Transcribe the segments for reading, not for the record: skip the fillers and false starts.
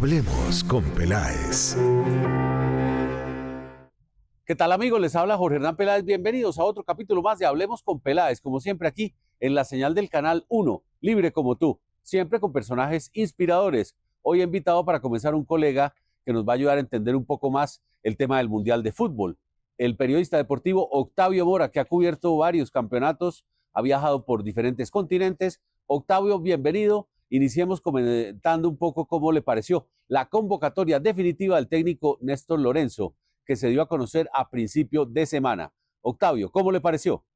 Hablemos con Peláez. ¿Qué tal, amigos? Les habla Jorge Hernán Peláez. Bienvenidos a otro capítulo más de Hablemos con Peláez, como siempre aquí en la señal del canal 1, libre como tú, siempre con personajes inspiradores. Hoy he invitado para comenzar un colega que nos va a ayudar a entender un poco más el tema del Mundial de Fútbol. El periodista deportivo Octavio Mora, que ha cubierto varios campeonatos, ha viajado por diferentes continentes. Octavio, bienvenido. Iniciemos comentando un poco cómo le pareció la convocatoria definitiva del técnico Néstor Lorenzo, que se dio a conocer a principio de semana. Octavio, ¿cómo le pareció?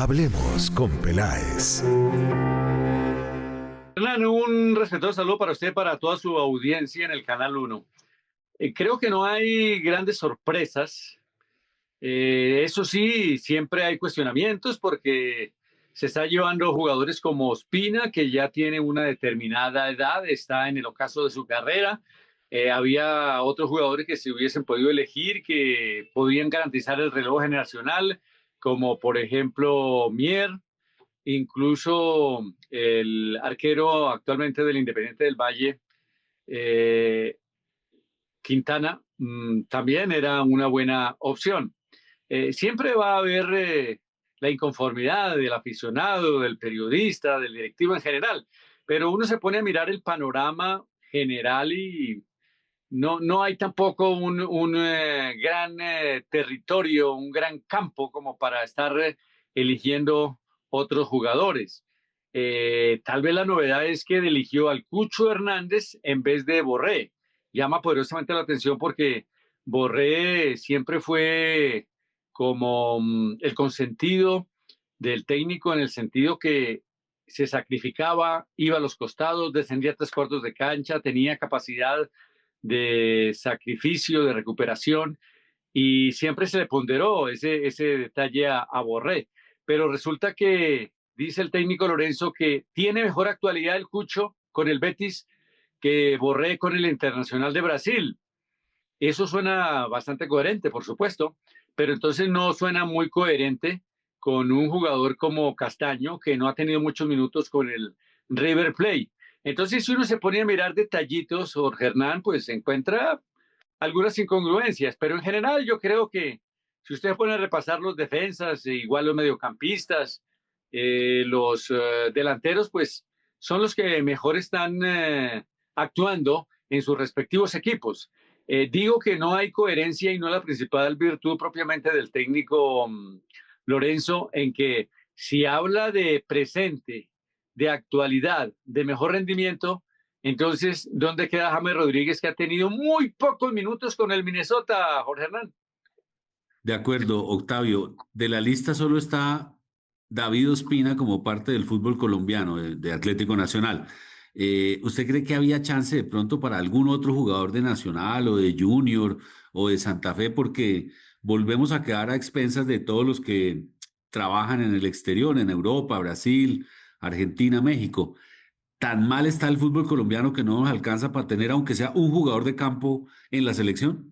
Hablemos con Peláez. Hernán, un respetuoso saludo para usted y para toda su audiencia en el Canal 1. Creo que no hay grandes sorpresas. Eso sí, siempre hay cuestionamientos porque se está llevando jugadores como Ospina, que ya tiene una determinada edad, está en el ocaso de su carrera. Había otros jugadores que se hubiesen podido elegir, que podían garantizar el relevo generacional, como por ejemplo Mier, incluso el arquero actualmente del Independiente del Valle, eh, Quintana, también era una buena opción. Siempre va a haber la inconformidad del aficionado, del periodista, del directivo en general, pero uno se pone a mirar el panorama general y no hay tampoco un gran territorio, un gran campo como para estar eligiendo otros jugadores. Tal vez la novedad es que eligió al Cucho Hernández en vez de Borré. Llama poderosamente la atención porque Borré siempre fue como el consentido del técnico en el sentido que se sacrificaba, iba a los costados, descendía a 3 cuartos de cancha, tenía capacidad de sacrificio, de recuperación, y siempre se le ponderó ese detalle a Borré. Pero resulta que dice el técnico Lorenzo que tiene mejor actualidad el Cucho con el Betis que Borré con el Internacional de Brasil. Eso suena bastante coherente, por supuesto, pero entonces no suena muy coherente con un jugador como Castaño, que no ha tenido muchos minutos con el River Plate. Entonces, si uno se pone a mirar detallitos, Jorge Hernán, pues se encuentra algunas incongruencias, pero en general yo creo que si usted pone a repasar los defensas, igual los mediocampistas, los delanteros, pues son los que mejor están actuando en sus respectivos equipos. Digo que no hay coherencia y no la principal virtud propiamente del técnico Lorenzo, en que si habla de presente, de actualidad, de mejor rendimiento, entonces, ¿dónde queda James Rodríguez, que ha tenido muy pocos minutos con el Minnesota, Jorge Hernán? De acuerdo, Octavio. De la lista solo está David Ospina como parte del fútbol colombiano, de Atlético Nacional. ¿Usted cree que había chance de pronto para algún otro jugador de Nacional o de Junior o de Santa Fe? Porque volvemos a quedar a expensas de todos los que trabajan en el exterior, en Europa, Brasil, Argentina, México. ¿Tan mal está el fútbol colombiano que no nos alcanza para tener, aunque sea un jugador de campo en la selección?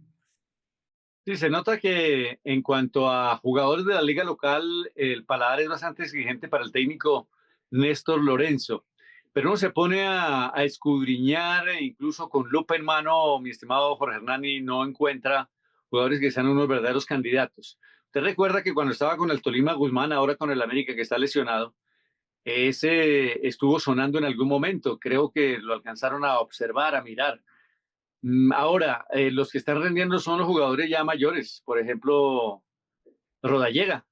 Sí, se nota que en cuanto a jugadores de la liga local, el paladar es bastante exigente para el técnico Néstor Lorenzo. Pero uno se pone a escudriñar, incluso con lupa en mano, mi estimado Jorge Hernán, y no encuentra jugadores que sean unos verdaderos candidatos. Usted recuerda que cuando estaba con el Tolima Guzmán, ahora con el América que está lesionado, ese estuvo sonando en algún momento. Creo que lo alcanzaron a observar, a mirar. Ahora, los que están rendiendo son los jugadores ya mayores. Por ejemplo, Rodallega.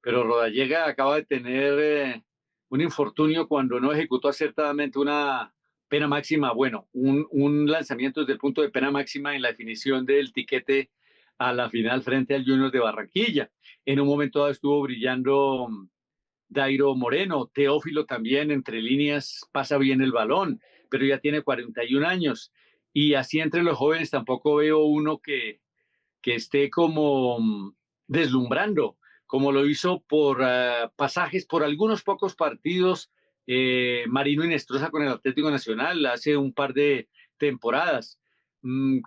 Pero Rodallega acaba de tener un infortunio cuando no ejecutó acertadamente una pena máxima. Bueno, un lanzamiento desde el punto de pena máxima en la definición del tiquete a la final frente al Junior de Barranquilla. En un momento dado estuvo brillando Dairo Moreno. Teófilo también, entre líneas, pasa bien el balón, pero ya tiene 41 años. Y así entre los jóvenes tampoco veo uno que esté como deslumbrando, como lo hizo por pasajes, por algunos pocos partidos, Marino Inestrosa con el Atlético Nacional hace un par de temporadas.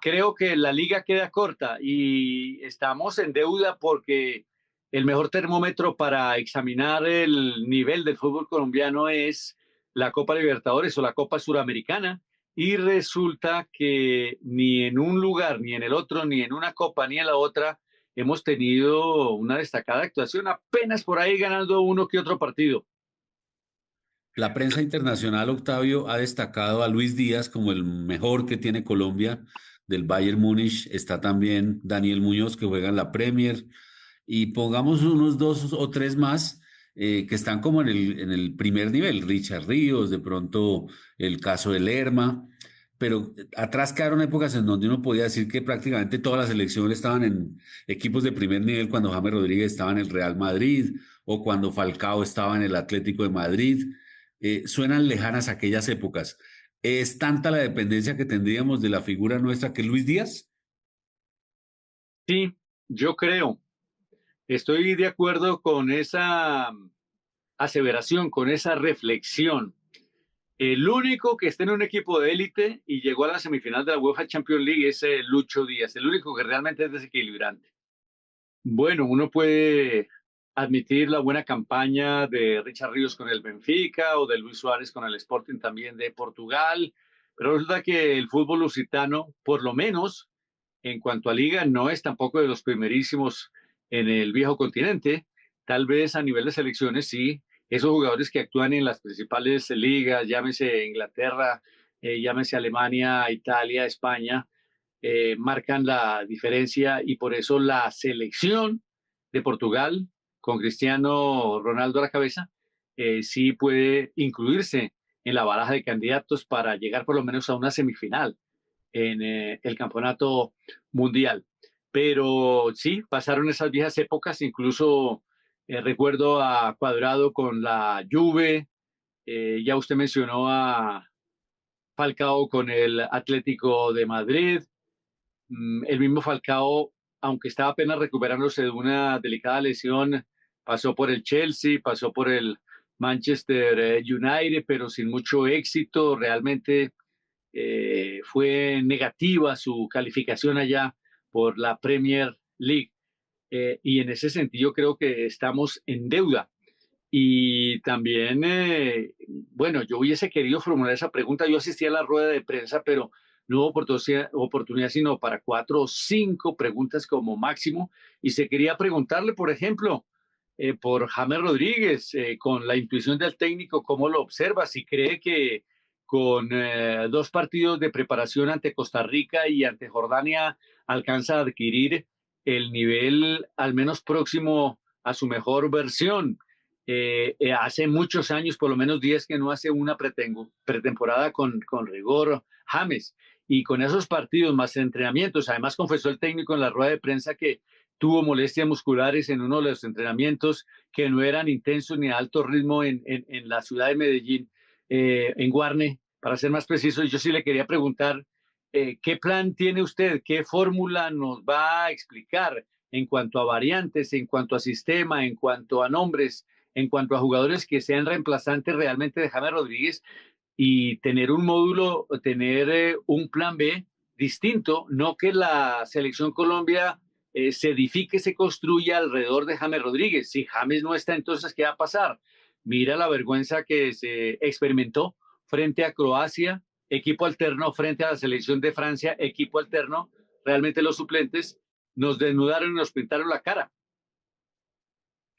Creo que la liga queda corta y estamos en deuda porque el mejor termómetro para examinar el nivel del fútbol colombiano es la Copa Libertadores o la Copa Suramericana, y resulta que ni en un lugar, ni en el otro, ni en una copa, ni en la otra, hemos tenido una destacada actuación, apenas por ahí ganando uno que otro partido. La prensa internacional, Octavio, ha destacado a Luis Díaz como el mejor que tiene Colombia del Bayern Múnich. Está también Daniel Muñoz, que juega en la Premier. Y pongamos unos dos o tres más que están como en el primer nivel. Richard Ríos, de pronto el caso de Lerma. Pero atrás quedaron épocas en donde uno podía decir que prácticamente todas las selecciones estaban en equipos de primer nivel, cuando James Rodríguez estaba en el Real Madrid o cuando Falcao estaba en el Atlético de Madrid. Suenan lejanas aquellas épocas. ¿Es tanta la dependencia que tendríamos de la figura nuestra que Luis Díaz? Sí, yo creo, estoy de acuerdo con esa aseveración, con esa reflexión. El único que está en un equipo de élite y llegó a la semifinal de la UEFA Champions League es Lucho Díaz, el único que realmente es desequilibrante. Bueno, uno puede admitir la buena campaña de Richard Ríos con el Benfica o de Luis Suárez con el Sporting también de Portugal, pero resulta que el fútbol lusitano, por lo menos en cuanto a liga, no es tampoco de los primerísimos en el viejo continente. Tal vez a nivel de selecciones sí, esos jugadores que actúan en las principales ligas, llámese Inglaterra, llámese Alemania, Italia, España, marcan la diferencia y por eso la selección de Portugal, con Cristiano Ronaldo a la cabeza, sí puede incluirse en la baraja de candidatos para llegar por lo menos a una semifinal en el campeonato mundial. Pero sí, pasaron esas viejas épocas, incluso recuerdo a Cuadrado con la Juve, ya usted mencionó a Falcao con el Atlético de Madrid, el mismo Falcao, aunque estaba apenas recuperándose de una delicada lesión, pasó por el Chelsea, pasó por el Manchester United, pero sin mucho éxito. Realmente fue negativa su calificación allá por la Premier League. Y en ese sentido creo que estamos en deuda. Y también, bueno, yo hubiese querido formular esa pregunta. Yo asistí a la rueda de prensa, pero no hubo oportunidad sino para 4 o 5 preguntas como máximo. Y se quería preguntarle, por ejemplo, por James Rodríguez, con la intuición del técnico, ¿cómo lo observa? Si cree que con 2 partidos de preparación ante Costa Rica y ante Jordania alcanza a adquirir el nivel al menos próximo a su mejor versión. Hace muchos años, por lo menos 10, que no hace una pretemporada con rigor James. Y con esos partidos más entrenamientos, además confesó el técnico en la rueda de prensa que tuvo molestias musculares en uno de los entrenamientos que no eran intensos ni a alto ritmo en la ciudad de Medellín, en Guarne, para ser más preciso. Y yo sí le quería preguntar, ¿qué plan tiene usted? ¿Qué fórmula nos va a explicar en cuanto a variantes, en cuanto a sistema, en cuanto a nombres, en cuanto a jugadores que sean reemplazantes realmente de James Rodríguez y tener un módulo, tener un plan B distinto, no que la selección Colombia se edifique, se construya alrededor de James Rodríguez? Si James no está, entonces, ¿qué va a pasar? Mira la vergüenza que se experimentó frente a Croacia, equipo alterno, frente a la selección de Francia, equipo alterno. Realmente los suplentes nos desnudaron y nos pintaron la cara.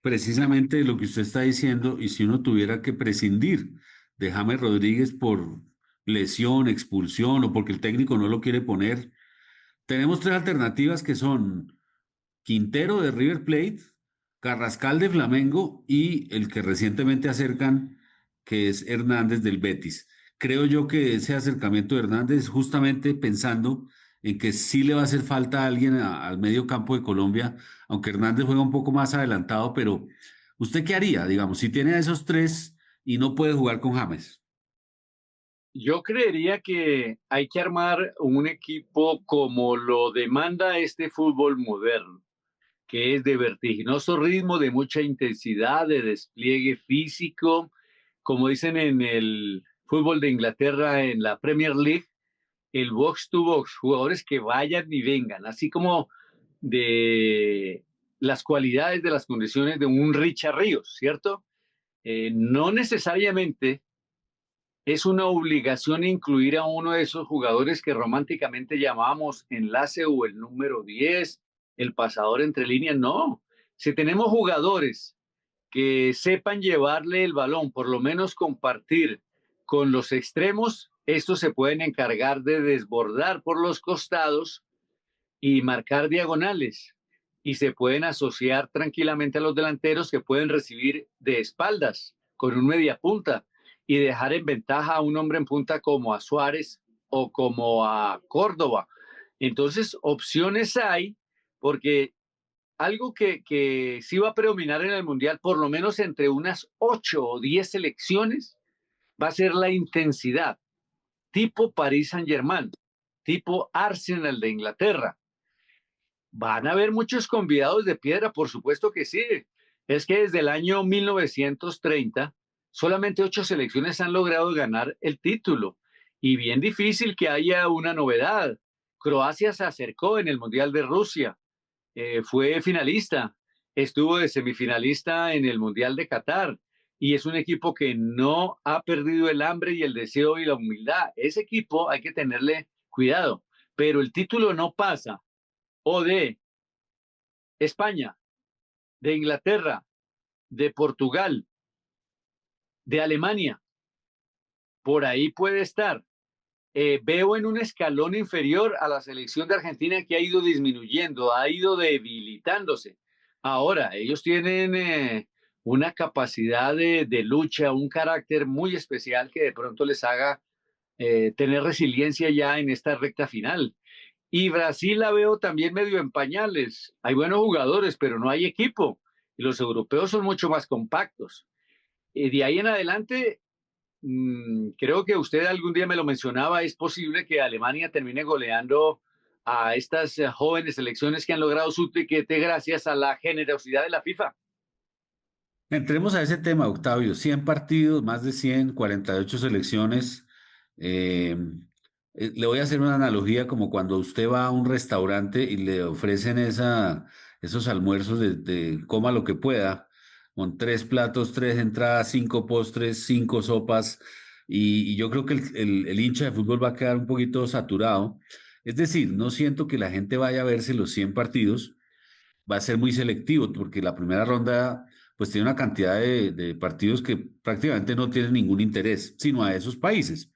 Precisamente lo que usted está diciendo, y si uno tuviera que prescindir de James Rodríguez por lesión, expulsión o porque el técnico no lo quiere poner, tenemos tres alternativas que son Quintero de River Plate, Carrascal de Flamengo y el que recientemente acercan, que es Hernández del Betis. Creo yo que ese acercamiento de Hernández, justamente pensando en que sí le va a hacer falta a alguien al medio campo de Colombia, aunque Hernández juega un poco más adelantado, pero ¿usted qué haría, digamos, si tiene a esos tres y no puede jugar con James? Yo creería que hay que armar un equipo como lo demanda este fútbol moderno, que es de vertiginoso ritmo, de mucha intensidad, de despliegue físico, como dicen en el fútbol de Inglaterra, en la Premier League, el box to box, jugadores que vayan y vengan, así como de las cualidades de las condiciones de un Richard Ríos, ¿cierto? No necesariamente es una obligación incluir a uno de esos jugadores que románticamente llamábamos enlace o el número 10, el pasador entre líneas. No, si tenemos jugadores que sepan llevarle el balón, por lo menos compartir con los extremos, estos se pueden encargar de desbordar por los costados y marcar diagonales. Y se pueden asociar tranquilamente a los delanteros que pueden recibir de espaldas con un mediapunta y dejar en ventaja a un hombre en punta como a Suárez o como a Córdoba. Entonces, opciones hay, porque algo que sí va a predominar en el Mundial, por lo menos entre unas 8 o 10 selecciones, va a ser la intensidad, tipo Paris Saint-Germain, tipo Arsenal de Inglaterra. Van a haber muchos convidados de piedra, por supuesto que sí. Es que desde el año 1930, solamente 8 selecciones han logrado ganar el título. Y bien difícil que haya una novedad. Croacia se acercó en el Mundial de Rusia, fue finalista, estuvo de semifinalista en el Mundial de Qatar y es un equipo que no ha perdido el hambre y el deseo y la humildad. Ese equipo hay que tenerle cuidado, pero el título no pasa o de España, de Inglaterra, de Portugal, de Alemania. Por ahí puede estar. Veo en un escalón inferior a la selección de Argentina que ha ido disminuyendo, ha ido debilitándose. Ahora, ellos tienen una capacidad de lucha, un carácter muy especial que de pronto les haga tener resiliencia ya en esta recta final. Y Brasil la veo también medio en pañales. Hay buenos jugadores, pero no hay equipo. Y los europeos son mucho más compactos. Y de ahí en adelante, creo que usted algún día me lo mencionaba, es posible que Alemania termine goleando a estas jóvenes selecciones que han logrado su tiquete gracias a la generosidad de la FIFA. Entremos a ese tema, Octavio. 100 partidos, más de 100, 48 selecciones. Eh, Le voy a hacer una analogía como cuando usted va a un restaurante y le ofrecen esos almuerzos de coma lo que pueda, con 3 platos, 3 entradas, 5 postres, 5 sopas. Y yo creo que el hincha de fútbol va a quedar un poquito saturado. Es decir, no siento que la gente vaya a verse los 100 partidos, va a ser muy selectivo porque la primera ronda pues tiene una cantidad de partidos que prácticamente no tienen ningún interés, sino a esos países.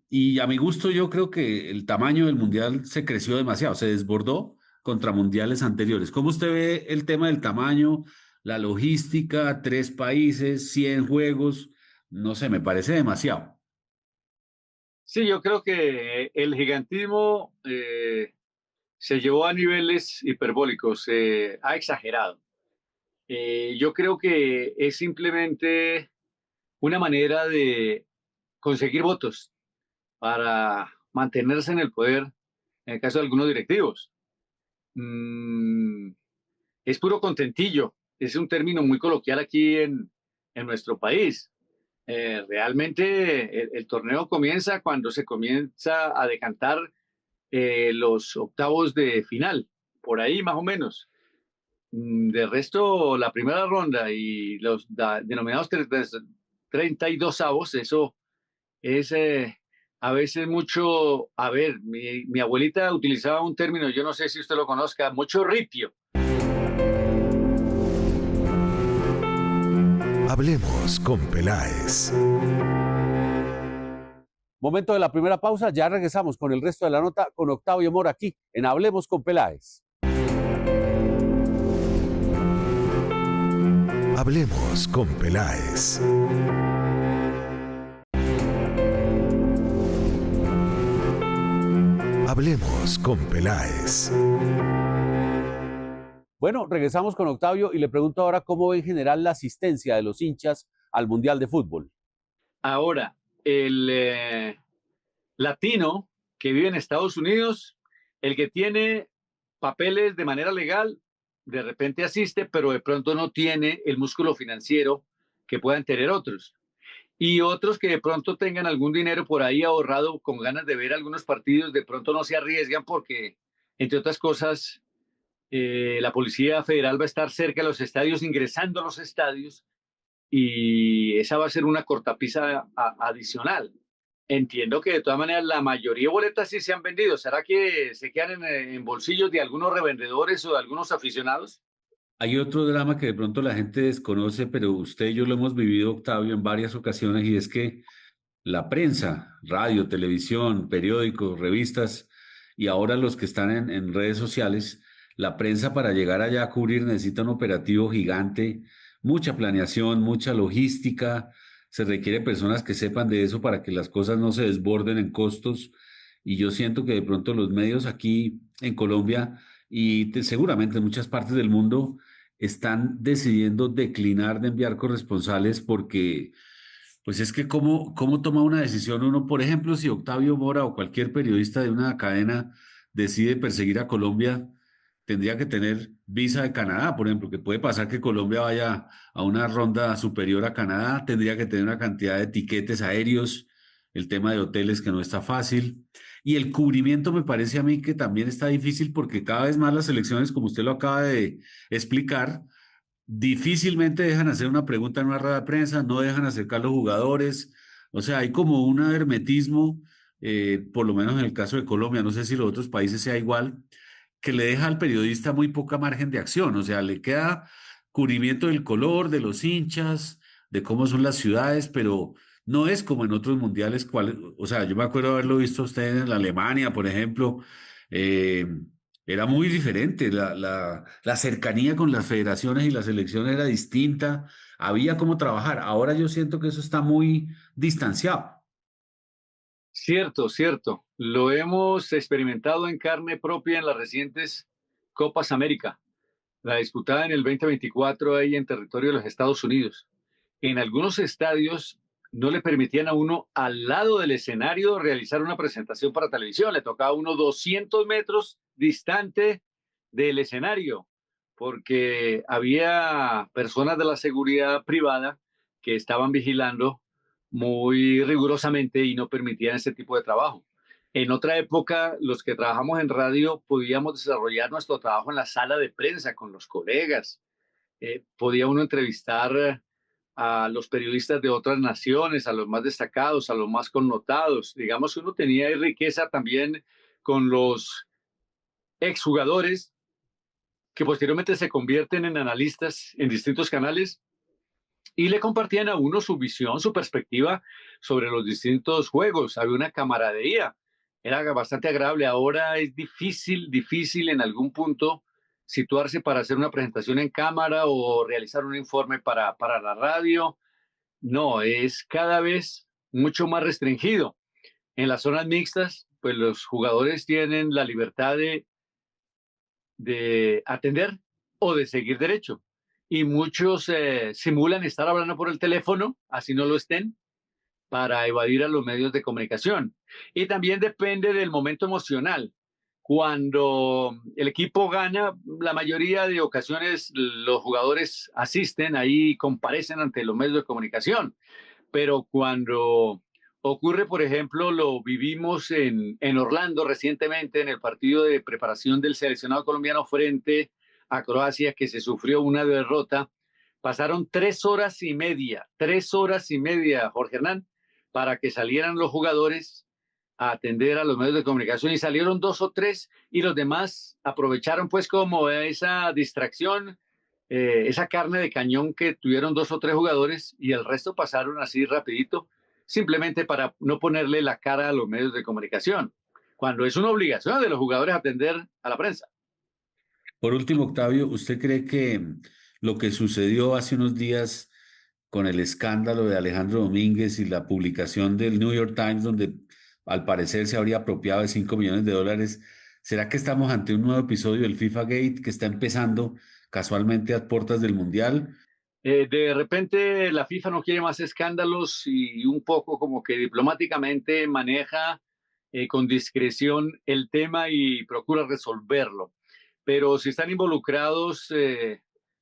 Y a mi gusto yo creo que el tamaño del mundial se creció demasiado, se desbordó contra mundiales anteriores. ¿Cómo usted ve el tema del tamaño, la logística, 3 países, 100 juegos? No sé, me parece demasiado. Sí, yo creo que el gigantismo se llevó a niveles hiperbólicos, ha exagerado. Yo creo que es simplemente una manera de conseguir votos para mantenerse en el poder, en el caso de algunos directivos. Mm, es puro contentillo, es un término muy coloquial aquí en nuestro país. Realmente el torneo comienza cuando se comienza a decantar los octavos de final, por ahí más o menos. De resto, la primera ronda y los denominados 32avos, eso es a veces mucho, a ver, mi abuelita utilizaba un término, yo no sé si usted lo conozca, mucho ripio. Hablemos con Peláez. Momento de la primera pausa, ya regresamos con el resto de la nota con Octavio Mora aquí en Hablemos con Peláez. Hablemos con Peláez. Hablemos con Peláez. Bueno, regresamos con Octavio y le pregunto ahora cómo ve en general la asistencia de los hinchas al Mundial de Fútbol. Ahora, el latino que vive en Estados Unidos, el que tiene papeles de manera legal, de repente asiste, pero de pronto no tiene el músculo financiero que puedan tener otros. Y otros que de pronto tengan algún dinero por ahí ahorrado con ganas de ver algunos partidos, de pronto no se arriesgan porque, entre otras cosas, la Policía Federal va a estar cerca de los estadios, ingresando a los estadios, y esa va a ser una cortapisa adicional. Entiendo que de todas maneras la mayoría de boletas sí se han vendido. ¿Será que se quedan en bolsillos de algunos revendedores o de algunos aficionados? Hay otro drama que de pronto la gente desconoce, pero usted y yo lo hemos vivido, Octavio, en varias ocasiones, y es que la prensa, radio, televisión, periódicos, revistas, y ahora los que están en redes sociales, la prensa para llegar allá a cubrir necesita un operativo gigante, mucha planeación, mucha logística, se requiere personas que sepan de eso para que las cosas no se desborden en costos, y yo siento que de pronto los medios aquí en Colombia y seguramente en muchas partes del mundo están decidiendo declinar de enviar corresponsales porque pues es que cómo toma una decisión uno, por ejemplo, si Octavio Mora o cualquier periodista de una cadena decide perseguir a Colombia, tendría que tener visa de Canadá, por ejemplo, que puede pasar que Colombia vaya a una ronda superior a Canadá, tendría que tener una cantidad de tiquetes aéreos, el tema de hoteles que no está fácil. Y el cubrimiento me parece a mí que también está difícil porque cada vez más las elecciones, como usted lo acaba de explicar, difícilmente dejan hacer una pregunta en una rueda de prensa, no dejan acercar los jugadores, o sea, hay como un hermetismo, por lo menos en el caso de Colombia, no sé si los otros países sea igual, que le deja al periodista muy poca margen de acción, o sea, le queda cubrimiento del color, de los hinchas, de cómo son las ciudades, pero no es como en otros mundiales, o sea, yo me acuerdo haberlo visto a usted en la Alemania, por ejemplo, eh, era muy diferente, la cercanía con las federaciones y la selección era distinta, había cómo trabajar. Ahora yo siento que eso está muy distanciado. Cierto, cierto. Lo hemos experimentado en carne propia en las recientes Copas América, la disputada en el 2024 ahí en territorio de los Estados Unidos. En algunos estadios no le permitían a uno al lado del escenario realizar una presentación para televisión. Le tocaba a uno 200 metros distante del escenario, porque había personas de la seguridad privada que estaban vigilando muy rigurosamente y no permitían ese tipo de trabajo. En otra época, los que trabajamos en radio podíamos desarrollar nuestro trabajo en la sala de prensa con los colegas. Podía uno entrevistar a los periodistas de otras naciones, a los más destacados, a los más connotados. Digamos que uno tenía riqueza también con los exjugadores que posteriormente se convierten en analistas en distintos canales y le compartían a uno su visión, su perspectiva sobre los distintos juegos. Había una camaradería, era bastante agradable. Ahora es difícil en algún punto situarse para hacer una presentación en cámara o realizar un informe para la radio. No, es cada vez mucho más restringido. En las zonas mixtas, pues los jugadores tienen la libertad de atender o de seguir derecho. Y muchos simulan estar hablando por el teléfono, así no lo estén, para evadir a los medios de comunicación. Y también depende del momento emocional. Cuando el equipo gana, la mayoría de ocasiones los jugadores asisten ahí y comparecen ante los medios de comunicación. Pero cuando ocurre, por ejemplo, lo vivimos en Orlando recientemente en el partido de preparación del seleccionado colombiano frente a Croacia, que se sufrió una derrota, pasaron 3 horas y media, Jorge Hernán, para que salieran los jugadores a atender a los medios de comunicación y salieron 2 o 3 y los demás aprovecharon pues como esa distracción, esa carne de cañón que tuvieron 2 o 3 jugadores y el resto pasaron así rapidito, simplemente para no ponerle la cara a los medios de comunicación, cuando es una obligación de los jugadores atender a la prensa. Por último, Octavio, ¿usted cree que lo que sucedió hace unos días con el escándalo de Alejandro Domínguez y la publicación del New York Times, donde al parecer se habría apropiado de $5 millones, ¿será que estamos ante un nuevo episodio del FIFA Gate que está empezando casualmente a puertas del Mundial? De repente la FIFA no quiere más escándalos y un poco como que diplomáticamente maneja con discreción el tema y procura resolverlo. Pero si están involucrados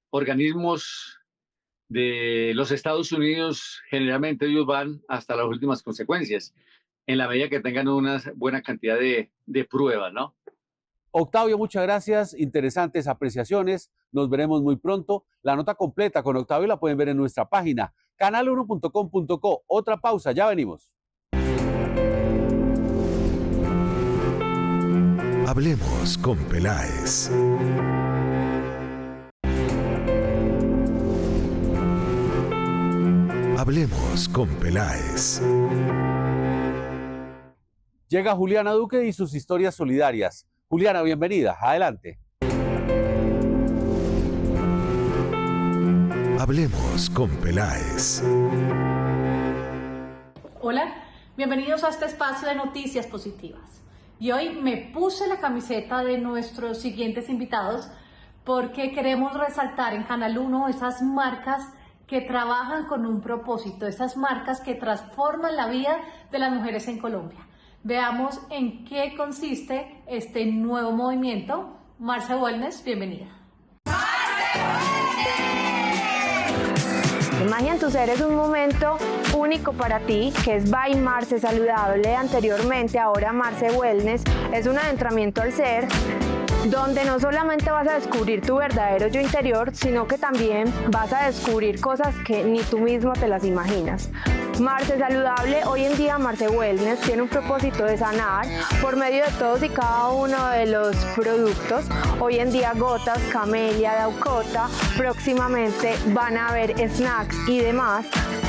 organismos de los Estados Unidos, generalmente ellos van hasta las últimas consecuencias, en la medida que tengan una buena cantidad de pruebas, ¿no? Octavio, muchas gracias. Interesantes apreciaciones. Nos veremos muy pronto. La nota completa con Octavio la pueden ver en nuestra página canal1.com.co. Otra pausa, ya venimos. Hablemos con Peláez. Hablemos con Peláez. Llega Juliana Duque y sus historias solidarias. Juliana, bienvenida. Adelante. Hablemos con Peláez. Hola, bienvenidos a este espacio de noticias positivas. Y hoy me puse la camiseta de nuestros siguientes invitados porque queremos resaltar en Canal 1 esas marcas que trabajan con un propósito, esas marcas que transforman la vida de las mujeres en Colombia. Veamos en qué consiste este nuevo movimiento. Marce Wellness, bienvenida. Magia en tu ser es un momento único para ti, que es By Marce Saludable, anteriormente, ahora Marce Wellness. Es un adentramiento al ser, donde no solamente vas a descubrir tu verdadero yo interior, sino que también vas a descubrir cosas que ni tú mismo te las imaginas. Marce Saludable, hoy en día Marce Wellness tiene un propósito de sanar por medio de todos y cada uno de los productos. Hoy en día gotas, camelia, daucota, próximamente van a haber snacks y demás.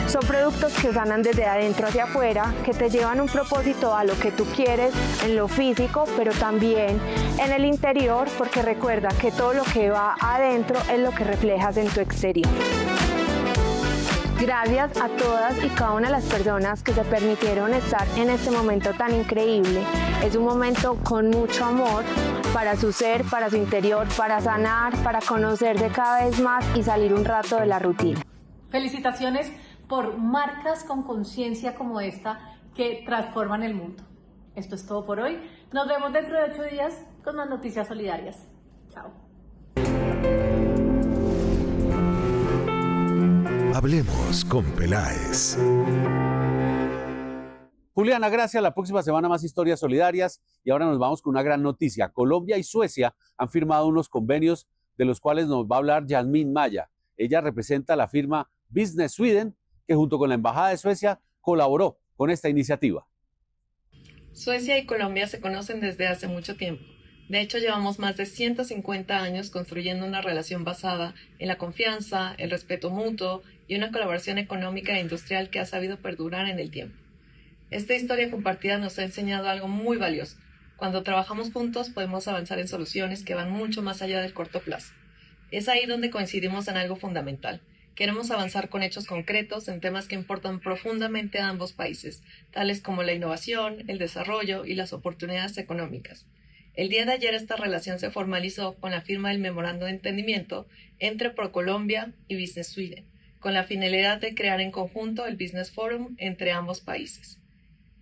Son productos que sanan desde adentro hacia afuera, que te llevan un propósito a lo que tú quieres en lo físico, pero también en el interior, porque recuerda que todo lo que va adentro es lo que reflejas en tu exterior. Gracias a todas y cada una de las personas que se permitieron estar en este momento tan increíble. Es un momento con mucho amor para su ser, para su interior, para sanar, para conocerse cada vez más y salir un rato de la rutina. Felicitaciones por marcas con conciencia como esta que transforman el mundo. Esto es todo por hoy. Nos vemos dentro de 8 días con más noticias solidarias. Chao. Hablemos con Peláez. Juliana, gracias. La próxima semana más historias solidarias. Y ahora nos vamos con una gran noticia. Colombia y Suecia han firmado unos convenios de los cuales nos va a hablar Yasmín Maya. Ella representa la firma Business Sweden, que junto con la Embajada de Suecia colaboró con esta iniciativa. Suecia y Colombia se conocen desde hace mucho tiempo. De hecho, llevamos más de 150 años construyendo una relación basada en la confianza, el respeto mutuo y una colaboración económica e industrial que ha sabido perdurar en el tiempo. Esta historia compartida nos ha enseñado algo muy valioso. Cuando trabajamos juntos podemos avanzar en soluciones que van mucho más allá del corto plazo. Es ahí donde coincidimos en algo fundamental. Queremos avanzar con hechos concretos en temas que importan profundamente a ambos países, tales como la innovación, el desarrollo y las oportunidades económicas. El día de ayer esta relación se formalizó con la firma del Memorando de Entendimiento entre ProColombia y Business Sweden, con la finalidad de crear en conjunto el Business Forum entre ambos países.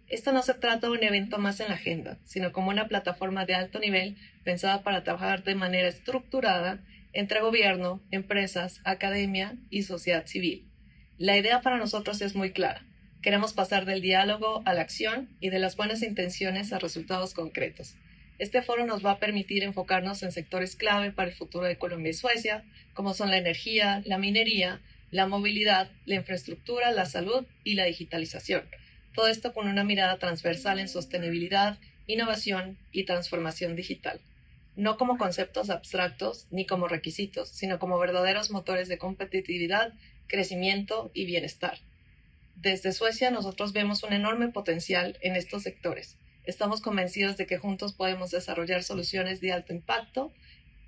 Esto no se trata de un evento más en la agenda, sino como una plataforma de alto nivel pensada para trabajar de manera estructurada entre gobierno, empresas, academia y sociedad civil. La idea para nosotros es muy clara. Queremos pasar del diálogo a la acción y de las buenas intenciones a resultados concretos. Este foro nos va a permitir enfocarnos en sectores clave para el futuro de Colombia y Suecia, como son la energía, la minería, la movilidad, la infraestructura, la salud y la digitalización. Todo esto con una mirada transversal en sostenibilidad, innovación y transformación digital. No como conceptos abstractos ni como requisitos, sino como verdaderos motores de competitividad, crecimiento y bienestar. Desde Suecia nosotros vemos un enorme potencial en estos sectores. Estamos convencidos de que juntos podemos desarrollar soluciones de alto impacto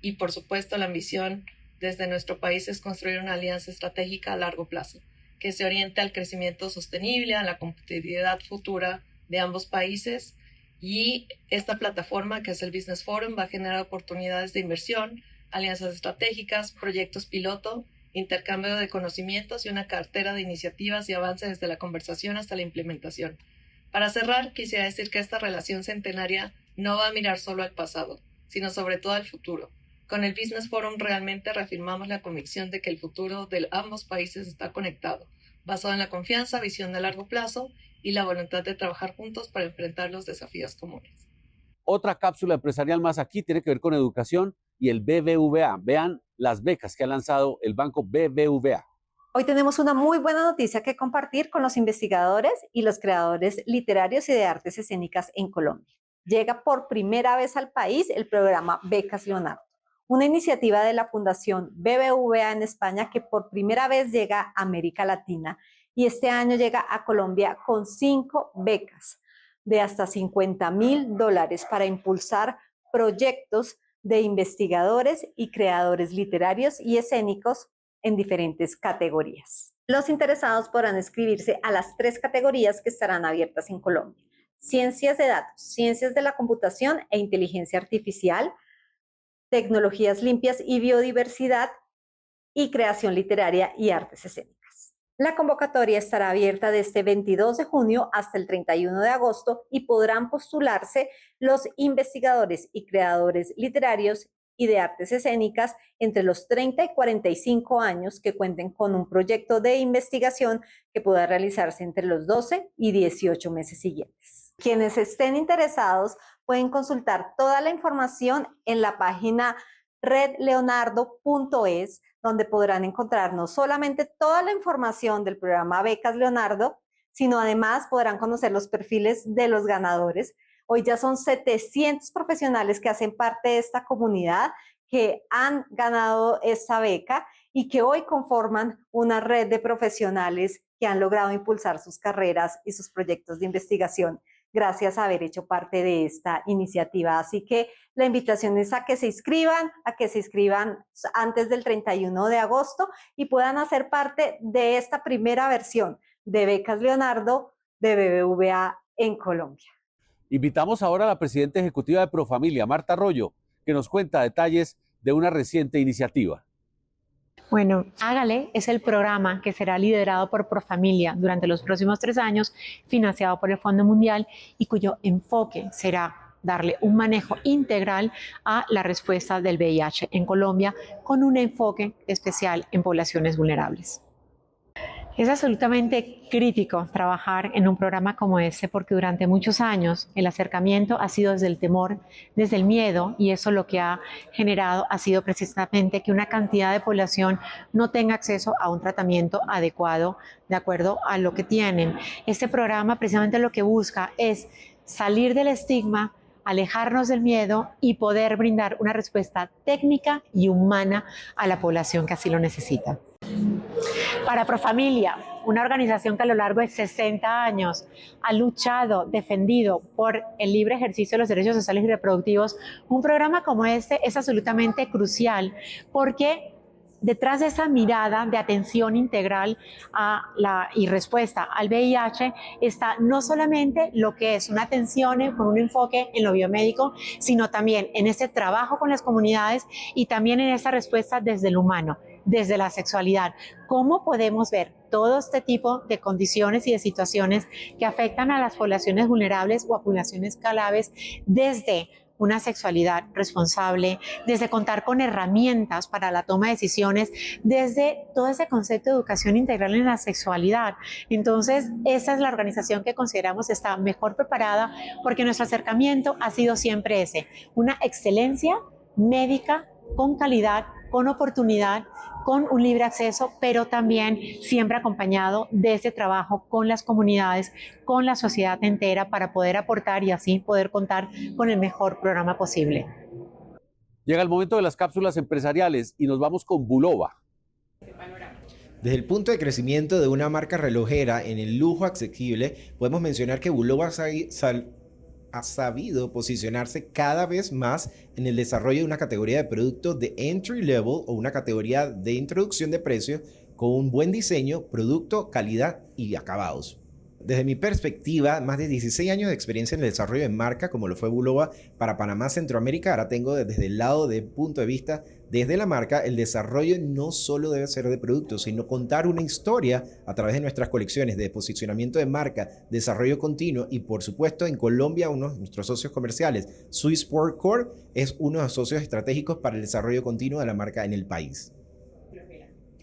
y, por supuesto, la ambición desde nuestro país es construir una alianza estratégica a largo plazo, que se oriente al crecimiento sostenible, a la competitividad futura de ambos países. Y esta plataforma, que es el Business Forum, va a generar oportunidades de inversión, alianzas estratégicas, proyectos piloto, intercambio de conocimientos y una cartera de iniciativas y avances desde la conversación hasta la implementación. Para cerrar, quisiera decir que esta relación centenaria no va a mirar solo al pasado, sino sobre todo al futuro. Con el Business Forum realmente reafirmamos la convicción de que el futuro de ambos países está conectado, basado en la confianza, visión de largo plazo y la voluntad de trabajar juntos para enfrentar los desafíos comunes. Otra cápsula empresarial más aquí tiene que ver con educación y el BBVA. Vean las becas que ha lanzado el banco BBVA. Hoy tenemos una muy buena noticia que compartir con los investigadores y los creadores literarios y de artes escénicas en Colombia. Llega por primera vez al país el programa Becas Leonardo, una iniciativa de la Fundación BBVA en España que por primera vez llega a América Latina y este año llega a Colombia con 5 becas de hasta $50.000 para impulsar proyectos de investigadores y creadores literarios y escénicos en diferentes categorías. Los interesados podrán inscribirse a las 3 categorías que estarán abiertas en Colombia: ciencias de datos, ciencias de la computación e inteligencia artificial, tecnologías limpias y biodiversidad, y creación literaria y artes escénicas. La convocatoria estará abierta desde 22 de junio hasta el 31 de agosto y podrán postularse los investigadores y creadores literarios y de artes escénicas entre los 30 y 45 años que cuenten con un proyecto de investigación que pueda realizarse entre los 12 y 18 meses siguientes. Quienes estén interesados pueden consultar toda la información en la página redleonardo.es, donde podrán encontrar no solamente toda la información del programa Becas Leonardo, sino además podrán conocer los perfiles de los ganadores. Hoy ya son 700 profesionales que hacen parte de esta comunidad que han ganado esta beca y que hoy conforman una red de profesionales que han logrado impulsar sus carreras y sus proyectos de investigación gracias a haber hecho parte de esta iniciativa. Así que la invitación es a que se inscriban antes del 31 de agosto y puedan hacer parte de esta primera versión de Becas Leonardo de BBVA en Colombia. Invitamos ahora a la presidenta ejecutiva de Profamilia, Marta Arroyo, que nos cuenta detalles de una reciente iniciativa. Bueno, Hágale es el programa que será liderado por Profamilia durante los próximos 3 años, financiado por el Fondo Mundial y cuyo enfoque será darle un manejo integral a la respuesta del VIH en Colombia, con un enfoque especial en poblaciones vulnerables. Es absolutamente crítico trabajar en un programa como este porque durante muchos años el acercamiento ha sido desde el temor, desde el miedo, y eso lo que ha generado ha sido precisamente que una cantidad de población no tenga acceso a un tratamiento adecuado de acuerdo a lo que tienen. Este programa precisamente lo que busca es salir del estigma, alejarnos del miedo y poder brindar una respuesta técnica y humana a la población que así lo necesita. Para Profamilia, una organización que a lo largo de 60 años ha luchado, defendido por el libre ejercicio de los derechos sociales y reproductivos, un programa como este es absolutamente crucial porque detrás de esa mirada de atención integral y respuesta al VIH está no solamente lo que es una atención con un enfoque en lo biomédico, sino también en ese trabajo con las comunidades y también en esa respuesta desde lo humano, desde la sexualidad. ¿Cómo podemos ver todo este tipo de condiciones y de situaciones que afectan a las poblaciones vulnerables o a poblaciones claves desde una sexualidad responsable, desde contar con herramientas para la toma de decisiones, desde todo ese concepto de educación integral en la sexualidad? Entonces, esa es la organización que consideramos está mejor preparada porque nuestro acercamiento ha sido siempre ese, una excelencia médica con calidad, con oportunidad, con un libre acceso, pero también siempre acompañado de ese trabajo con las comunidades, con la sociedad entera para poder aportar y así poder contar con el mejor programa posible. Llega el momento de las cápsulas empresariales y nos vamos con Bulova. Desde el punto de crecimiento de una marca relojera en el lujo asequible, podemos mencionar que Bulova ha sabido posicionarse cada vez más en el desarrollo de una categoría de producto de entry level o una categoría de introducción de precio con un buen diseño, producto, calidad y acabados. Desde mi perspectiva, más de 16 años de experiencia en el desarrollo de marca, como lo fue Bulova para Panamá, Centroamérica. Ahora tengo desde el lado del punto de vista desde la marca, el desarrollo no solo debe ser de productos, sino contar una historia a través de nuestras colecciones de posicionamiento de marca, desarrollo continuo y por supuesto en Colombia uno de nuestros socios comerciales, Swissport Corp, es uno de los socios estratégicos para el desarrollo continuo de la marca en el país.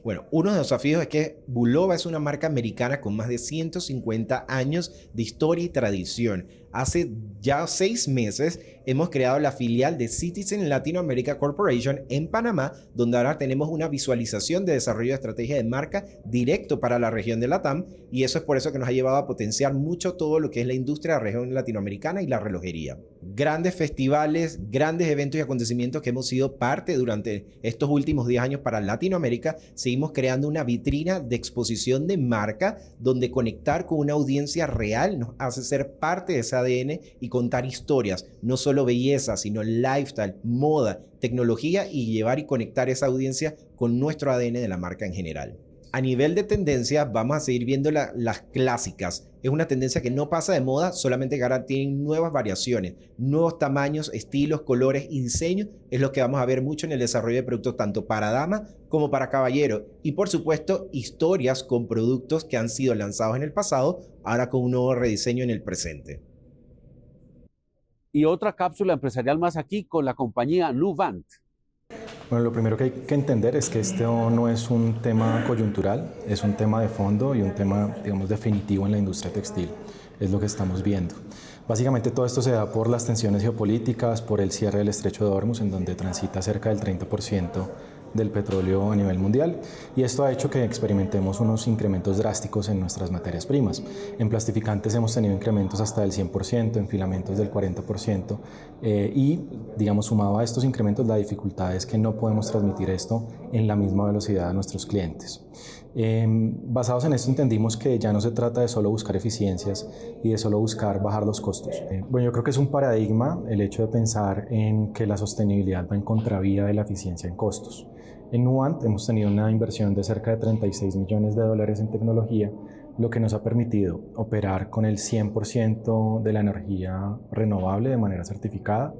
Bueno, uno de los desafíos es que Bulova es una marca americana con más de 150 años de historia y tradición. Hace ya 6 meses hemos creado la filial de Citizen Latin America Corporation en Panamá, donde ahora tenemos una visualización de desarrollo de estrategia de marca directo para la región de LATAM, y eso es por eso que nos ha llevado a potenciar mucho todo lo que es la industria de la región latinoamericana y la relojería. Grandes festivales, grandes eventos y acontecimientos que hemos sido parte durante estos últimos 10 años para Latinoamérica. Seguimos creando una vitrina de exposición de marca donde conectar con una audiencia real nos hace ser parte de ese ADN y contar historias, no solo belleza, sino lifestyle, moda, tecnología, y llevar y conectar esa audiencia con nuestro ADN de la marca en general. A nivel de tendencia, vamos a seguir viendo las clásicas. Es una tendencia que no pasa de moda, solamente que ahora tienen nuevas variaciones, nuevos tamaños, estilos, colores y diseños. Es lo que vamos a ver mucho en el desarrollo de productos tanto para dama como para caballero. Y por supuesto, historias con productos que han sido lanzados en el pasado, ahora con un nuevo rediseño en el presente. Y otra cápsula empresarial más aquí con la compañía Nuvant. Bueno, lo primero que hay que entender es que esto no es un tema coyuntural, es un tema de fondo y un tema, digamos, definitivo en la industria textil. Es lo que estamos viendo. Básicamente todo esto se da por las tensiones geopolíticas, por el cierre del Estrecho de Hormuz, en donde transita cerca del 30% del petróleo a nivel mundial, y esto ha hecho que experimentemos unos incrementos drásticos en nuestras materias primas. En plastificantes hemos tenido incrementos hasta del 100%, en filamentos del 40%, y digamos, sumado a estos incrementos, la dificultad es que no podemos transmitir esto en la misma velocidad a nuestros clientes. Basados en esto entendimos que ya no se trata de solo buscar eficiencias y de solo buscar bajar los costos. Bueno, yo creo que es un paradigma el hecho de pensar en que la sostenibilidad va en contravía de la eficiencia en costos. En Nuvant hemos tenido una inversión de cerca de $36 millones en tecnología, lo que nos ha permitido operar con el 100% de la energía renovable de manera certificada.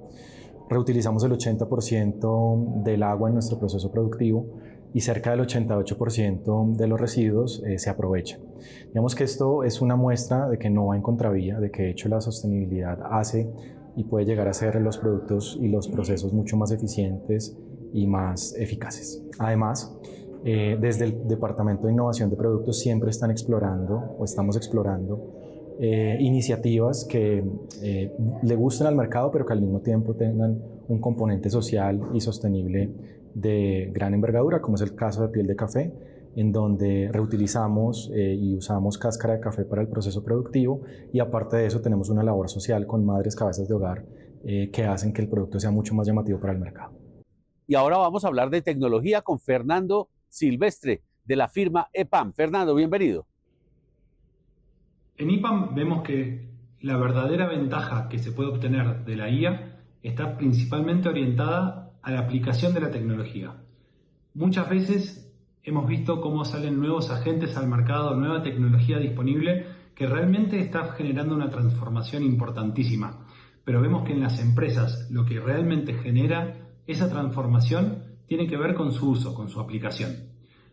Reutilizamos el 80% del agua en nuestro proceso productivo y cerca del 88% de los residuos se aprovechan. Digamos que esto es una muestra de que no va en contravía, de que de hecho la sostenibilidad hace y puede llegar a hacer los productos y los procesos mucho más eficientes y más eficaces. Además, desde el Departamento de Innovación de Productos siempre estamos explorando iniciativas que le gusten al mercado, pero que al mismo tiempo tengan un componente social y sostenible de gran envergadura, como es el caso de piel de café, en donde reutilizamos y usamos cáscara de café para el proceso productivo, y aparte de eso tenemos una labor social con madres cabezas de hogar que hacen que el producto sea mucho más llamativo para el mercado. Y ahora vamos a hablar de tecnología con Fernando Silvestre, de la firma EPAM. Fernando, bienvenido. En EPAM vemos que la verdadera ventaja que se puede obtener de la IA está principalmente orientada a la aplicación de la tecnología. Muchas veces hemos visto cómo salen nuevos agentes al mercado, nueva tecnología disponible que realmente está generando una transformación importantísima. Pero vemos que en las empresas lo que realmente genera esa transformación tiene que ver con su uso, con su aplicación.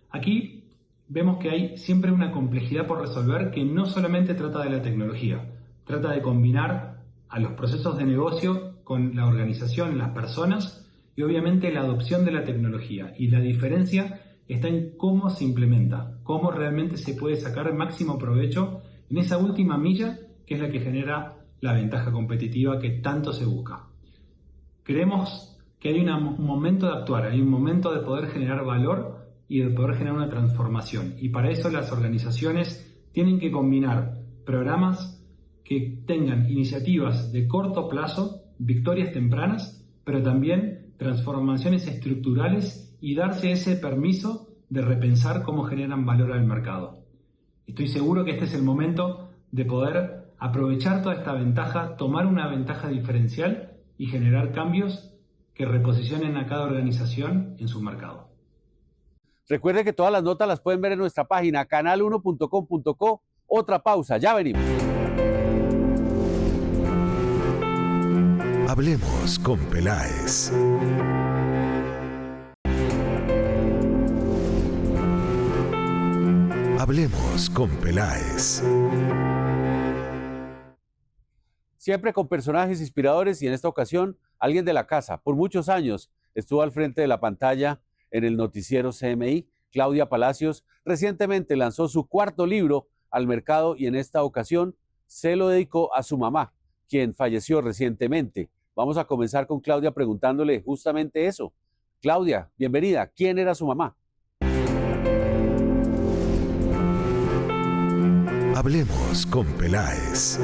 Aquí vemos que hay siempre una complejidad por resolver que no solamente trata de la tecnología, trata de combinar a los procesos de negocio con la organización, las personas y obviamente la adopción de la tecnología. Y la diferencia está en cómo se implementa, cómo realmente se puede sacar el máximo provecho en esa última milla que es la que genera la ventaja competitiva que tanto se busca. Creemos que hay un momento de actuar, hay un momento de poder generar valor y de poder generar una transformación. Y para eso las organizaciones tienen que combinar programas que tengan iniciativas de corto plazo, victorias tempranas, pero también transformaciones estructurales y darse ese permiso de repensar cómo generan valor al mercado. Estoy seguro que este es el momento de poder aprovechar toda esta ventaja, tomar una ventaja diferencial y generar cambios que reposicionen a cada organización en su mercado. Recuerde que todas las notas las pueden ver en nuestra página canal1.com.co. Otra pausa, ya venimos. Hablemos con Peláez. Hablemos con Peláez. Siempre con personajes inspiradores, y en esta ocasión alguien de la casa. Por muchos años estuvo al frente de la pantalla en el noticiero CMI. Claudia Palacios recientemente lanzó su 4º libro al mercado y en esta ocasión se lo dedicó a su mamá, quien falleció recientemente. Vamos a comenzar con Claudia preguntándole justamente eso. Claudia, bienvenida. ¿Quién era su mamá? Hablemos con Peláez.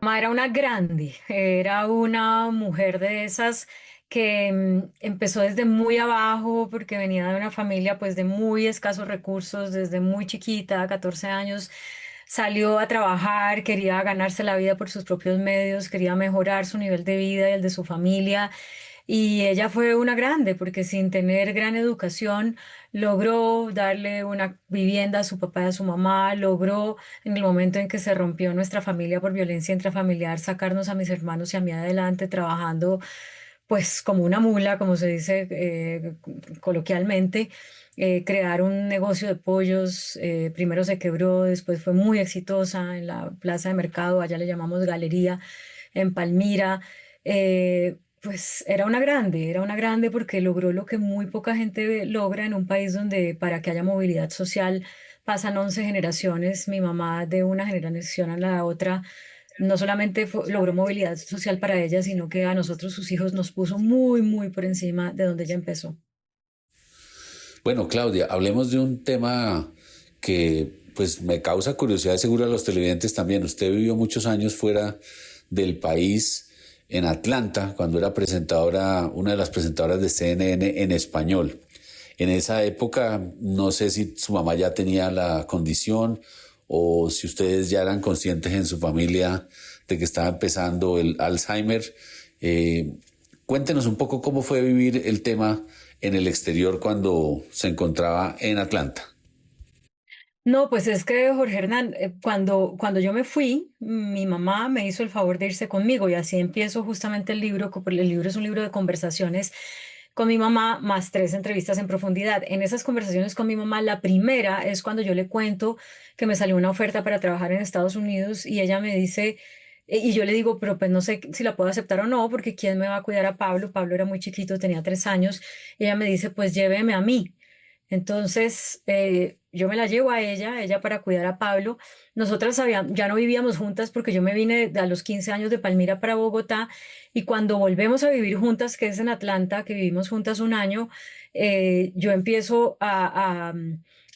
Mamá era una grande, era una mujer de esas que empezó desde muy abajo porque venía de una familia pues de muy escasos recursos, desde muy chiquita, 14 años, salió a trabajar, quería ganarse la vida por sus propios medios, quería mejorar su nivel de vida y el de su familia. Y ella fue una grande porque sin tener gran educación logró darle una vivienda a su papá y a su mamá, logró en el momento en que se rompió nuestra familia por violencia intrafamiliar sacarnos a mis hermanos y a mí adelante trabajando pues como una mula, como se dice coloquialmente, crear un negocio de pollos. Primero se quebró, después fue muy exitosa en la plaza de mercado, allá le llamamos Galería, en Palmira. Pues era una grande porque logró lo que muy poca gente logra en un país donde para que haya movilidad social pasan 11 generaciones. Mi mamá de una generación a la otra no solamente logró movilidad social para ella, sino que a nosotros, sus hijos, nos puso muy, muy por encima de donde ella empezó. Bueno, Claudia, hablemos de un tema que pues me causa curiosidad, seguro a los televidentes también. Usted vivió muchos años fuera del país, en Atlanta, cuando era presentadora, una de las presentadoras de CNN en español. En esa época, no sé si su mamá ya tenía la condición o si ustedes ya eran conscientes en su familia de que estaba empezando el Alzheimer. Cuéntenos un poco cómo fue vivir el tema en el exterior cuando se encontraba en Atlanta. No, pues es que Jorge Hernán, cuando yo me fui, mi mamá me hizo el favor de irse conmigo y así empiezo justamente el libro. El libro es un libro de conversaciones con mi mamá, más 3 entrevistas en profundidad. En esas conversaciones con mi mamá, la primera es cuando yo le cuento que me salió una oferta para trabajar en Estados Unidos y ella me dice, y yo le digo, pero pues no sé si la puedo aceptar o no, porque ¿quién me va a cuidar a Pablo? Pablo era muy chiquito, tenía 3 años. Y ella me dice, pues lléveme a mí. Entonces, yo me la llevo a ella para cuidar a Pablo. Nosotras ya no vivíamos juntas porque yo me vine a los 15 años de Palmira para Bogotá y cuando volvemos a vivir juntas, que es en Atlanta, que vivimos juntas un año, yo empiezo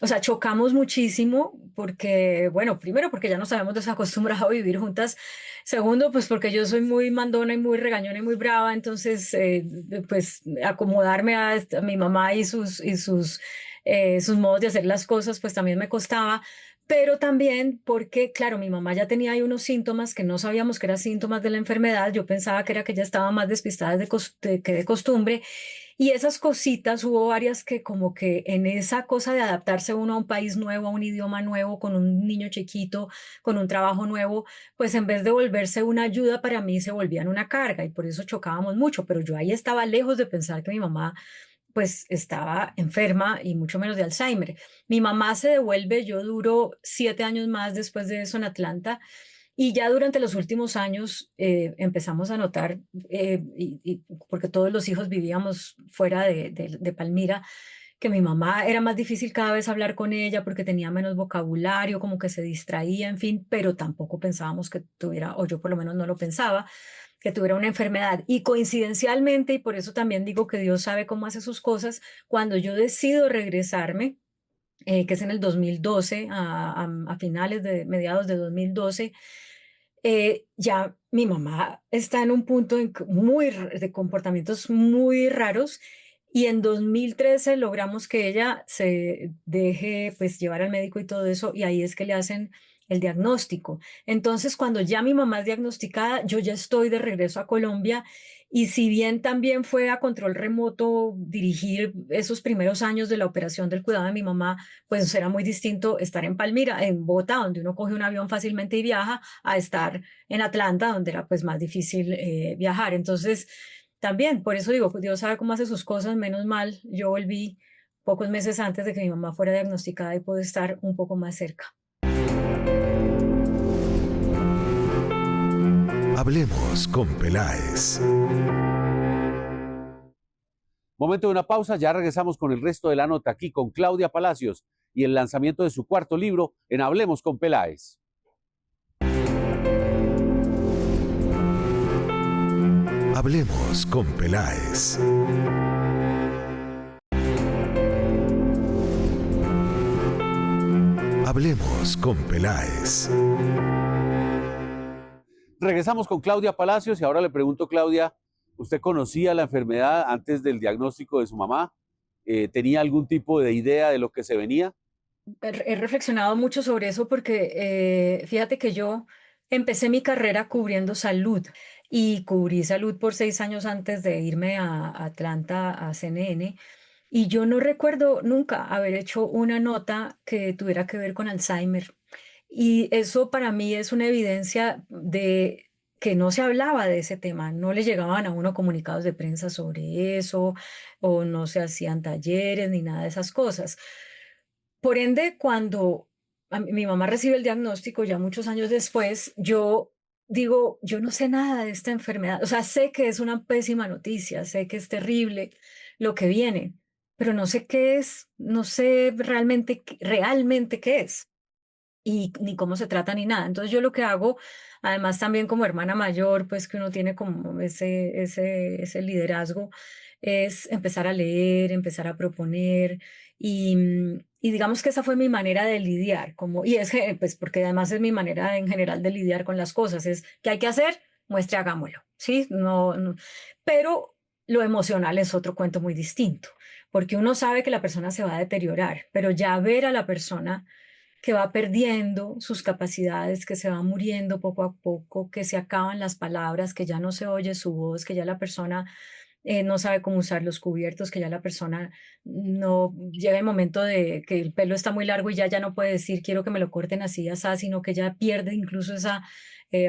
o sea, chocamos muchísimo porque, bueno, primero porque ya nos habíamos desacostumbrado a vivir juntas. Segundo, pues porque yo soy muy mandona y muy regañona y muy brava, entonces, pues acomodarme a mi mamá y sus modos de hacer las cosas, pues también me costaba, pero también porque, claro, mi mamá ya tenía ahí unos síntomas que no sabíamos que eran síntomas de la enfermedad. Yo pensaba que era que ella estaba más despistada que de costumbre. Y esas cositas, hubo varias que como que en esa cosa de adaptarse uno a un país nuevo, a un idioma nuevo, con un niño chiquito, con un trabajo nuevo, pues en vez de volverse una ayuda para mí, se volvían una carga y por eso chocábamos mucho. Pero yo ahí estaba lejos de pensar que mi mamá pues estaba enferma y mucho menos de Alzheimer. Mi mamá se devuelve, yo duro 7 años más después de eso en Atlanta y ya durante los últimos años empezamos a notar, porque todos los hijos vivíamos fuera de Palmira, que mi mamá era más difícil cada vez hablar con ella porque tenía menos vocabulario, como que se distraía, en fin, pero tampoco pensábamos que tuviera, o yo por lo menos no lo pensaba, que tuviera una enfermedad. Y coincidencialmente, y por eso también digo que Dios sabe cómo hace sus cosas, cuando yo decido regresarme, que es en el 2012, a finales de mediados de 2012, ya mi mamá está en un punto de comportamientos muy raros y en 2013 logramos que ella se deje pues llevar al médico y todo eso y ahí es que le hacen el diagnóstico. Entonces, cuando ya mi mamá es diagnosticada, yo ya estoy de regreso a Colombia y si bien también fue a control remoto dirigir esos primeros años de la operación del cuidado de mi mamá, pues era muy distinto estar en Palmira, en Bogotá, donde uno coge un avión fácilmente y viaja, a estar en Atlanta, donde era pues más difícil viajar. Entonces, también, por eso digo, Dios sabe cómo hace sus cosas, menos mal, yo volví pocos meses antes de que mi mamá fuera diagnosticada y pude estar un poco más cerca. Hablemos con Peláez. Momento de una pausa, ya regresamos con el resto de la nota aquí con Claudia Palacios y el lanzamiento de su 4º libro en Hablemos con Peláez. Hablemos con Peláez. Hablemos con Peláez. Regresamos con Claudia Palacios y ahora le pregunto, Claudia, ¿usted conocía la enfermedad antes del diagnóstico de su mamá? ¿Tenía algún tipo de idea de lo que se venía? He reflexionado mucho sobre eso porque fíjate que yo empecé mi carrera cubriendo salud y cubrí salud por 6 años antes de irme a Atlanta, a CNN. Y yo no recuerdo nunca haber hecho una nota que tuviera que ver con Alzheimer. Y eso para mí es una evidencia de que no se hablaba de ese tema, no le llegaban a uno comunicados de prensa sobre eso, o no se hacían talleres ni nada de esas cosas. Por ende, cuando mi mamá recibe el diagnóstico ya muchos años después, yo digo, yo no sé nada de esta enfermedad. O sea, sé que es una pésima noticia, sé que es terrible lo que viene, pero no sé qué es, no sé realmente qué es y ni cómo se trata ni nada. Entonces yo lo que hago, además también como hermana mayor, pues que uno tiene como ese liderazgo, es empezar a leer, empezar a proponer y digamos que esa fue mi manera de lidiar, y es que, pues porque además es mi manera en general de lidiar con las cosas, es que hay que hacer, muestre, hagámoslo, ¿sí? No, pero lo emocional es otro cuento muy distinto, porque uno sabe que la persona se va a deteriorar, pero ya ver a la persona que va perdiendo sus capacidades, que se va muriendo poco a poco, que se acaban las palabras, que ya no se oye su voz, que ya la persona no sabe cómo usar los cubiertos, que ya la persona no llega el momento de que el pelo está muy largo y ya no puede decir quiero que me lo corten así, así, sino que ya pierde incluso esa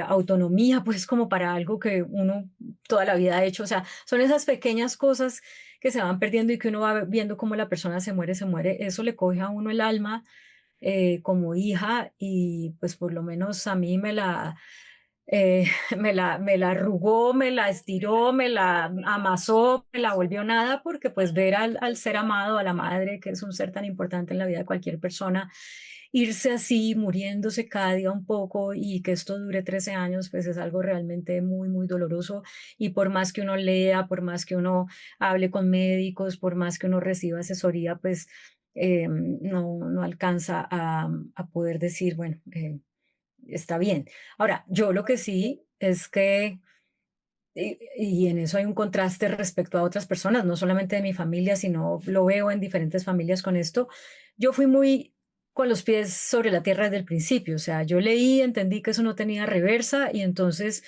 autonomía, pues como para algo que uno toda la vida ha hecho. O sea, son esas pequeñas cosas que se van perdiendo y que uno va viendo cómo la persona se muere, eso le coge a uno el alma como hija y pues por lo menos a mí eh, me la arrugó, me la estiró, me la amasó, me la volvió nada, porque pues ver al ser amado, a la madre, que es un ser tan importante en la vida de cualquier persona, irse así, muriéndose cada día un poco y que esto dure 13 años, pues es algo realmente muy, muy doloroso. Y por más que uno lea, por más que uno hable con médicos, por más que uno reciba asesoría, pues no alcanza a poder decir, bueno, está bien. Ahora, yo lo que sí es que, y en eso hay un contraste respecto a otras personas, no solamente de mi familia, sino lo veo en diferentes familias con esto, yo fui muy con los pies sobre la tierra desde el principio, o sea, yo leí, entendí que eso no tenía reversa y entonces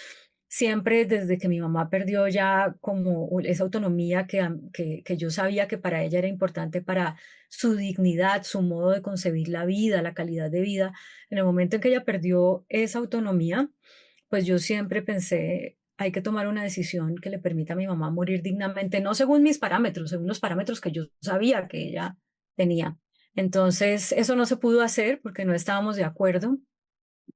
siempre desde que mi mamá perdió ya como esa autonomía que yo sabía que para ella era importante para su dignidad, su modo de concebir la vida, la calidad de vida, en el momento en que ella perdió esa autonomía, pues yo siempre pensé, hay que tomar una decisión que le permita a mi mamá morir dignamente, no según mis parámetros, según los parámetros que yo sabía que ella tenía. Entonces, eso no se pudo hacer porque no estábamos de acuerdo,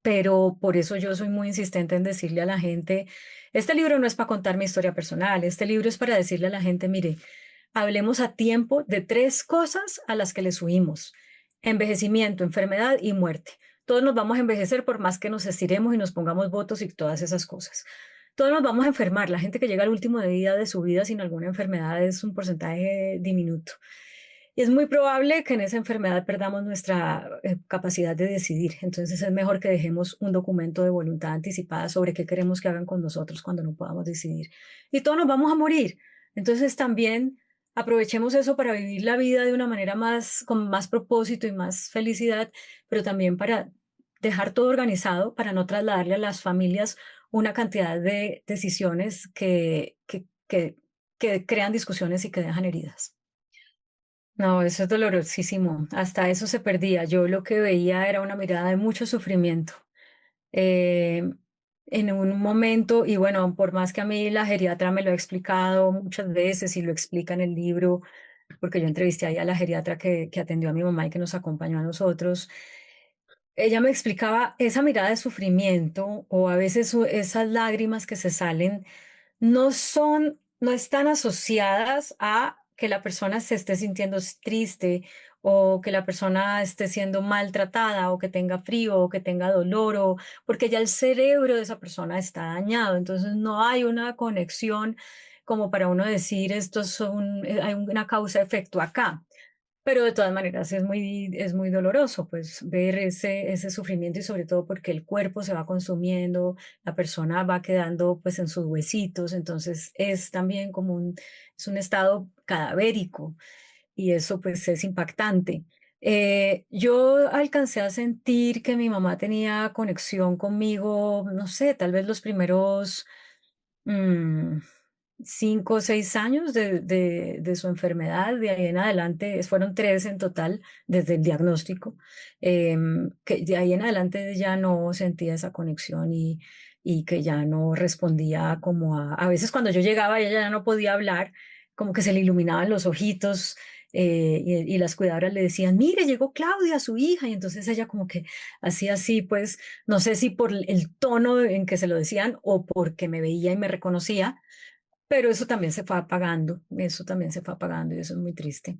pero por eso yo soy muy insistente en decirle a la gente, este libro no es para contar mi historia personal, este libro es para decirle a la gente, mire, hablemos a tiempo de 3 cosas a las que les huimos: envejecimiento, enfermedad y muerte. Todos nos vamos a envejecer por más que nos estiremos y nos pongamos votos y todas esas cosas. Todos nos vamos a enfermar. La gente que llega al último día de su vida sin alguna enfermedad es un porcentaje diminuto. Y es muy probable que en esa enfermedad perdamos nuestra capacidad de decidir. Entonces es mejor que dejemos un documento de voluntad anticipada sobre qué queremos que hagan con nosotros cuando no podamos decidir. Y todos nos vamos a morir. Entonces también aprovechemos eso para vivir la vida de una manera con más propósito y más felicidad, pero también para dejar todo organizado, para no trasladarle a las familias una cantidad de decisiones que crean discusiones y que dejan heridas. No, eso es dolorosísimo. Hasta eso se perdía. Yo lo que veía era una mirada de mucho sufrimiento. Eh, en un momento, y bueno, por más que a mí la geriatra me lo ha explicado muchas veces y lo explica en el libro, porque yo entrevisté ahí a la geriatra que atendió a mi mamá y que nos acompañó a nosotros, ella me explicaba esa mirada de sufrimiento o a veces esas lágrimas que se salen no están asociadas a que la persona se esté sintiendo triste o que la persona esté siendo maltratada, o que tenga frío, o que tenga dolor, o porque ya el cerebro de esa persona está dañado. Entonces no hay una conexión como para uno decir hay una causa-efecto acá. Pero de todas maneras es muy doloroso pues ver ese sufrimiento, y sobre todo porque el cuerpo se va consumiendo, la persona va quedando pues en sus huesitos, entonces es también es un estado cadavérico, y eso pues es impactante. Yo alcancé a sentir que mi mamá tenía conexión conmigo, no sé, tal vez los primeros mm, 5 o 6 años de su enfermedad. De ahí en adelante, fueron 3 en total desde el diagnóstico, que de ahí en adelante ya no sentía esa conexión, y que ya no respondía como a veces cuando yo llegaba ella ya no podía hablar, como que se le iluminaban los ojitos, y las cuidadoras le decían, mire, llegó Claudia, su hija, y entonces ella como que hacía así, pues no sé si por el tono en que se lo decían o porque me veía y me reconocía, pero eso también se fue apagando, y eso es muy triste.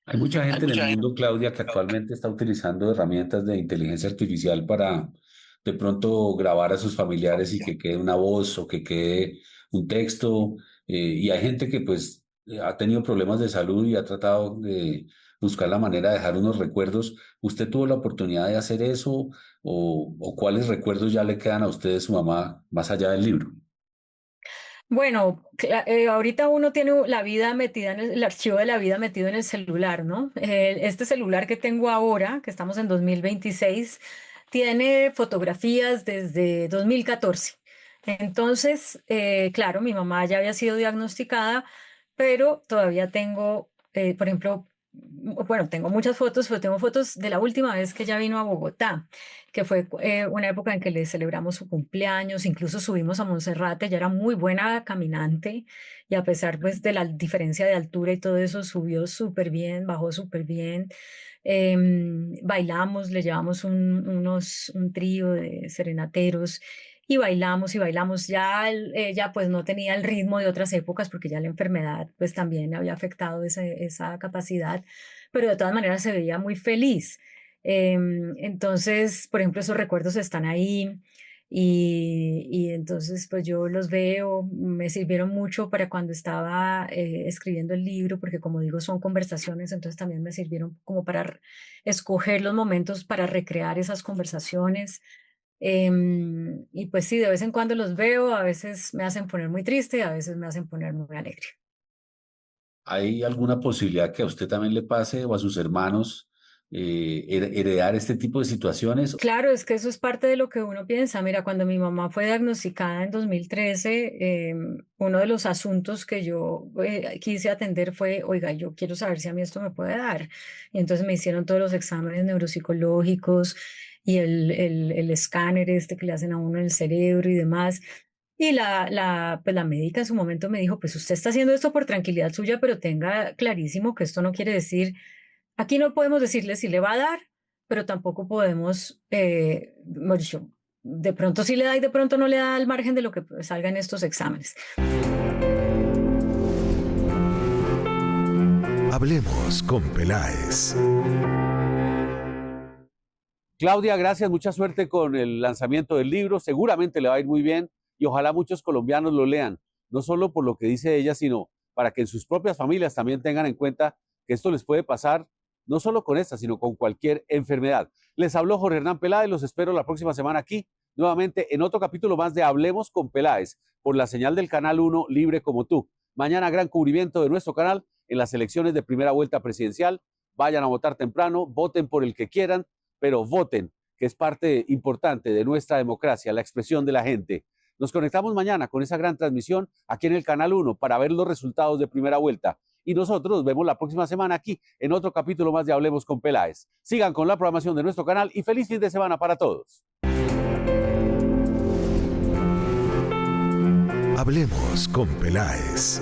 Hay mucha gente en el mundo, Claudia, que actualmente está utilizando herramientas de inteligencia artificial para de pronto grabar a sus familiares y que quede una voz o que quede un texto. Y hay gente que pues ha tenido problemas de salud y ha tratado de buscar la manera de dejar unos recuerdos. ¿Usted tuvo la oportunidad de hacer eso? ¿O cuáles recuerdos ya le quedan a usted de su mamá más allá del libro? Bueno, ahorita uno tiene la vida metida el archivo de la vida metido en el celular, ¿no? Este celular que tengo ahora, que estamos en 2026, tiene fotografías desde 2014. Entonces, claro, mi mamá ya había sido diagnosticada, pero todavía tengo, por ejemplo, bueno, tengo muchas fotos, pero tengo fotos de la última vez que ella vino a Bogotá, que fue una época en que le celebramos su cumpleaños, incluso subimos a Monserrate. Ella era muy buena caminante, y a pesar pues de la diferencia de altura y todo eso, subió súper bien, bajó súper bien. Bailamos, le llevamos un trío de serenateros, y bailamos y bailamos. Ya ella pues no tenía el ritmo de otras épocas, porque ya la enfermedad pues también había afectado esa capacidad, pero de todas maneras se veía muy feliz. Entonces, por ejemplo, esos recuerdos están ahí, y entonces pues yo los veo, me sirvieron mucho para cuando estaba escribiendo el libro, porque como digo, son conversaciones, entonces también me sirvieron como para escoger los momentos para recrear esas conversaciones. Y pues sí, de vez en cuando los veo, a veces me hacen poner muy triste, a veces me hacen poner muy alegre. ¿Hay alguna posibilidad que a usted también le pase o a sus hermanos heredar este tipo de situaciones? Claro, es que eso es parte de lo que uno piensa. Mira, cuando mi mamá fue diagnosticada en 2013, uno de los asuntos que yo quise atender fue, oiga, yo quiero saber si a mí esto me puede dar. Y entonces me hicieron todos los exámenes neuropsicológicos y el escáner que le hacen a uno en el cerebro y demás. Y pues la médica en su momento me dijo, pues usted está haciendo esto por tranquilidad suya, pero tenga clarísimo que esto no quiere decir, aquí no podemos decirle si le va a dar, pero tampoco podemos, mejor dicho, de pronto sí le da y de pronto no le da, al margen de lo que salga en estos exámenes. Hablemos con Peláez. Claudia, gracias, mucha suerte con el lanzamiento del libro, seguramente le va a ir muy bien, y ojalá muchos colombianos lo lean, no solo por lo que dice ella, sino para que en sus propias familias también tengan en cuenta que esto les puede pasar, no solo con esta, sino con cualquier enfermedad. Les habló Jorge Hernán Peláez, los espero la próxima semana aquí, nuevamente en otro capítulo más de Hablemos con Peláez, por la señal del Canal 1, Libre como tú. Mañana gran cubrimiento de nuestro canal en las elecciones de primera vuelta presidencial. Vayan a votar temprano, voten por el que quieran, pero voten, que es parte importante de nuestra democracia, la expresión de la gente. Nos conectamos mañana con esa gran transmisión aquí en el Canal 1 para ver los resultados de primera vuelta. Y nosotros nos vemos la próxima semana aquí en otro capítulo más de Hablemos con Peláez. Sigan con la programación de nuestro canal y feliz fin de semana para todos. Hablemos con Peláez.